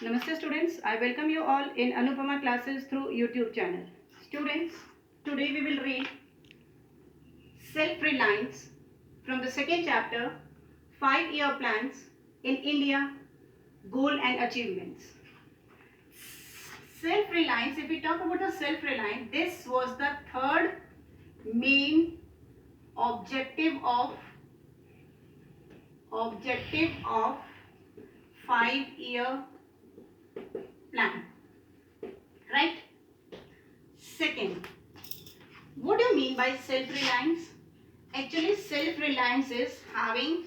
Namaste students, I welcome you all in Anupama classes through YouTube channel. Students, today we will read Self-Reliance from the second chapter, 5-year plans in India, goal and achievements. Self-reliance, if we talk about the self-reliance, this was the third main objective of 5-year plan, right? Second, what do you mean by self-reliance? Actually, self-reliance is having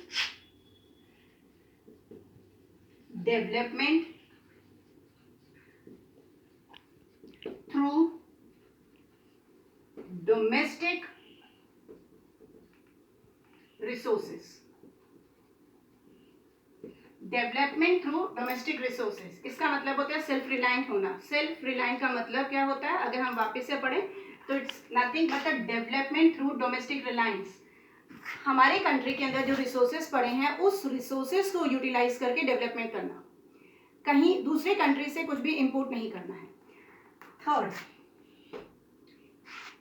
development through domestic resources. Development through domestic resources, इसका मतलब होता है self reliant होना. Self reliant का मतलब क्या होता है? अगर हम वापस से पढ़ें तो it's nothing but the development through domestic Reliance. हमारे कंट्री के अंदर जो रिसोर्सेज पड़े हैं उस रिसोर्सेज को यूटिलाइज करके डेवलपमेंट करना, कहीं दूसरे कंट्री से कुछ भी इंपोर्ट नहीं करना है. थर्ड,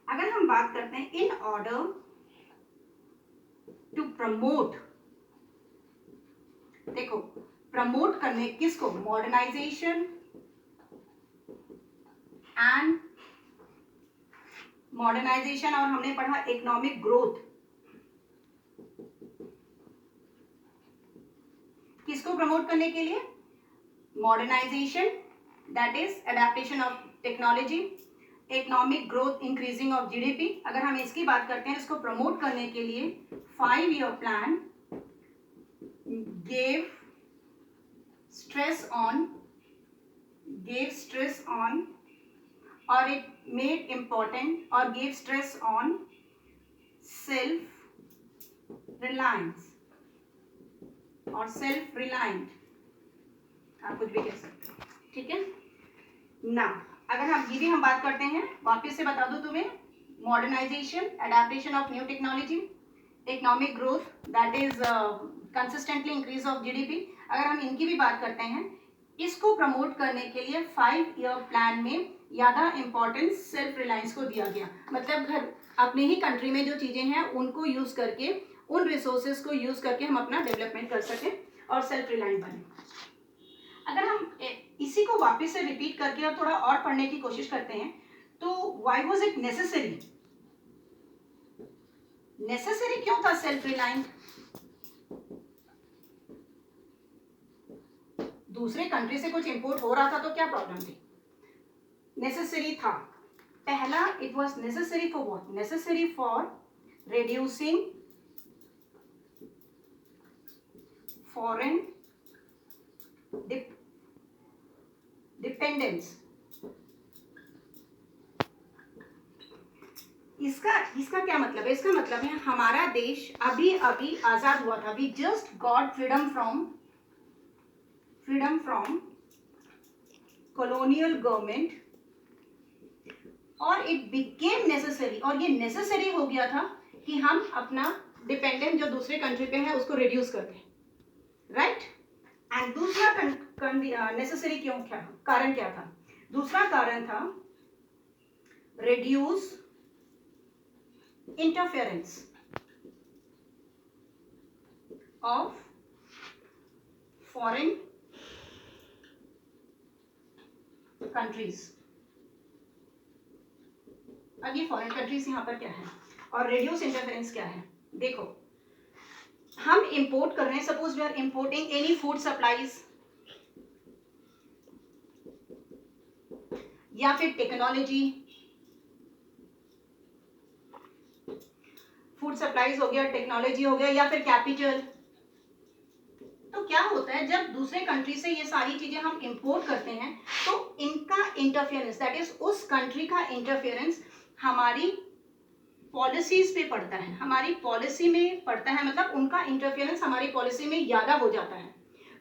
अगर हम बात करते हैं इन ऑर्डर टू प्रमोट, देखो प्रमोट करने किसको? मॉडर्नाइजेशन एंड मॉडर्नाइजेशन, और हमने पढ़ा इकोनॉमिक ग्रोथ. किसको प्रमोट करने के लिए? Modernisation, that is adaptation of technology, economic growth, increasing of GDP. अगर हम इसकी बात करते हैं, इसको प्रमोट करने के लिए 5-year plan gave stress on or it made important or gave stress on self reliance और self reliant, आप कुछ भी कह सकते हो, ठीक है ना. अगर हम ये भी हम बात करते हैं, वापस से बता दूं तुम्हें, modernisation, adaptation of new technology, economic growth, that is consistently increase of GDP. अगर हम इनकी भी बात करते हैं, इसको प्रमोट करने के लिए 5-year प्लान में ज़्यादा इंपॉर्टेंस सेल्फ रिलायंस को दिया गया. मतलब घर अपने ही कंट्री में जो चीज़ें हैं उनको यूज़ करके, उन रिसोर्सेज को यूज़ करके हम अपना डेवलपमेंट कर सकें और सेल्फ रिलायंट बने. अगर हम इसी को वापस से रिपीट करके और थोड़ा और पढ़ने की कोशिश करते हैं, तो why was it necessary? Necessary क्यों था सेल्फ रिलायंट? दूसरे कंट्री से कुछ इंपोर्ट हो रहा था तो क्या प्रॉब्लम थी? नेसेसरी था. पहला, it was necessary for what? Necessary for reducing foreign dependence. इसका क्या मतलब है? इसका मतलब है हमारा देश अभी अभी आजाद हुआ था. We just got freedom from colonial government, और इट बिकेम नेसेसरी, और ये नेसेसरी हो गया था कि हम अपना डिपेंडेंट जो दूसरे कंट्री पे है उसको रिड्यूस कर दें, राइट. एंड दूसरा नेसेसरी क्यों, क्या कारण क्या था? दूसरा कारण था reduce interference of foreign countries. अब ये फॉरेन कंट्रीज यहाँ पर क्या है और रिड्यूस इंटरफेरेंस क्या है? देखो, हम इंपोर्ट कर रहे हैं, suppose we are importing any food supplies या फिर टेक्नोलॉजी. फूड सप्लाईज हो गया, टेक्नोलॉजी हो गया, या फिर कैपिटल. तो क्या होता है, जब दूसरे कंट्री से ये सारी चीजें हम इंपोर्ट करते हैं तो इनका इंटरफेरेंस, दैट इज उस कंट्री का इंटरफेरेंस हमारी पॉलिसीज पे पड़ता है, हमारी पॉलिसी में पड़ता है. मतलब उनका इंटरफेरेंस हमारी पॉलिसी में ज्यादा हो जाता है.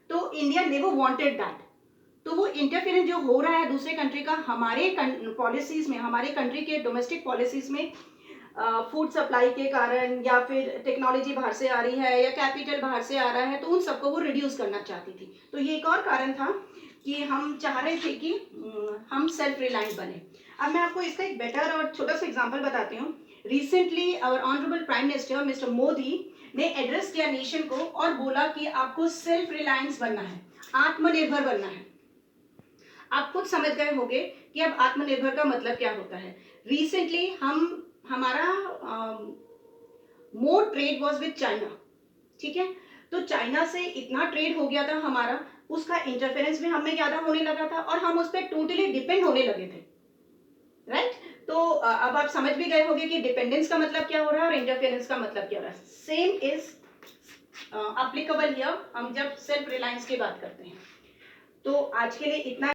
तो इंडिया नेवर वांटेड दैट. तो वो इंटरफेरेंस जो हो रहा है दूसरे कंट्री का हमारे पॉलिसीज में, हमारे कंट्री के डोमेस्टिक पॉलिसीज में, फूड सप्लाई के कारण, या फिर टेक्नोलॉजी बाहर से आ रही है, या कैपिटल बाहर से आ रहा है, तो उन सबको वो रिड्यूस करना चाहती थी. तो ये एक और कारण था कि हम चाह रहे थे कि हम सेल्फ रिलायंट बने। अब मैं आपको इसका एक बेटर और छोटा सा एग्जांपल बताती हूँ। Recently our honourable prime minister mister Modi ने एड्रेस किया नेशन को और बोला कि आपको सेल्फ रिलायंस बनना है, आत्मनिर्भर बनना है। आप खुद समझ गए होंगे कि अब आत्मनिर्भर का मतलब क्या होता है। रिसेंटली हमारा more trade was with China, ठीक है। तो चाइना से इतना ट्रेड हो गया था हमारा, उसका इंटरफेरेंस भी हमें ज्यादा होने लगा था और हम उस पर टोटली डिपेंड होने लगे थे, राइट। तो अब आप समझ भी गए होंगे कि डिपेंडेंस का मतलब क्या हो रहा है और इंटरफेरेंस का मतलब क्या हो रहा है। सेम इज अप्लीकेबल हियर हम जब सेल्फ रिलायंस की बात करते हैं। तो आज के लिए इतना